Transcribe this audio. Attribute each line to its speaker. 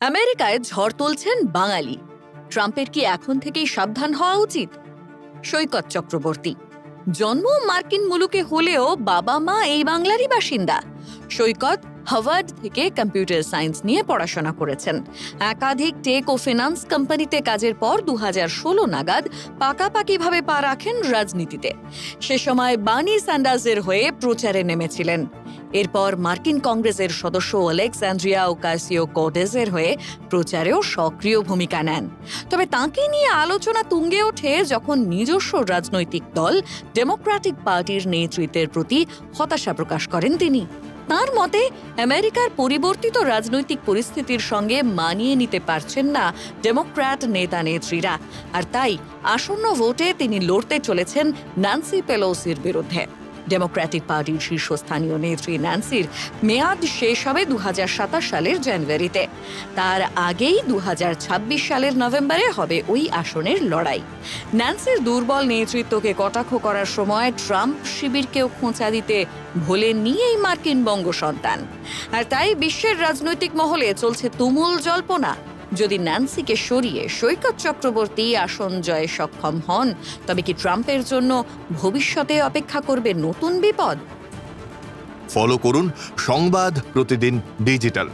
Speaker 1: আমেরিকায় ঝড় তুলছেন বাঙালি। ট্রাম্পের কি এখন থেকেই সাবধান হওয়া উচিত? সৈকত চক্রবর্তী জন্ম মার্কিন মুলুকে হলেও বাবা মা এই বাংলারই বাসিন্দা। সৈকত হার্ভার্ড থেকে কম্পিউটার সায়েন্স নিয়ে পড়াশোনা করেছেন। একাধিক টেক ও ফিনান্স কোম্পানিতে কাজের পর 2016 নাগাদ পাকাপাকিভাবে পা রাখেন রাজনীতিতে। সে সময় বার্নি স্যান্ডার্সের হয়ে প্রচারে নেমেছিলেন। এরপর মার্কিন কংগ্রেসের সদস্য আলেক্সান্দ্রিয়া ওকাসিও-কর্টেজের হয়ে প্রচারেও সক্রিয় ভূমিকা নেন। তবে তাঁকে নিয়ে আলোচনা তুঙ্গে ওঠে যখন নিজস্ব রাজনৈতিক দল ডেমোক্রেটিক পার্টির নেতৃত্বের প্রতি হতাশা প্রকাশ করেন তিনি। তাঁর মতে আমেরিকার পরিবর্তিত রাজনৈতিক পরিস্থিতির সঙ্গে মানিয়ে নিতে পারছেন না ডেমোক্র্যাট নেতা নেত্রীরা, আর তাই আসন্ন ভোটে তিনি লড়তে চলেছেন ন্যান্সি পেলোসির বিরুদ্ধে। ডেমোক্রেটিক পার্টির শীর্ষস্থানীয় নেত্রী ন্যান্সির মেয়াদ শেষ হবে 2027 সালের জানুয়ারিতে। তার আগেই 2026 সালের নভেম্বরে হবে ওই আসনের লড়াই। ন্যান্সির দুর্বল নেতৃত্বকে কটাক্ষ করার সময় ট্রাম্প শিবিরকেও খোঁচা দিতে ভোলেননি এই মার্কিন বঙ্গসন্তান। আর তাই বিশ্বের রাজনৈতিক মহলে চলছে তুমুল জল্পনা। যদি ন্যান্সিকে সরিয়ে সৈকত চক্রবর্তী আসন জয়ে সক্ষম হন, তবে কি ট্রাম্পের জন্য ভবিষ্যতে অপেক্ষা করবে নতুন বিপদ?
Speaker 2: ফলো করুন সংবাদ প্রতিদিন ডিজিটাল।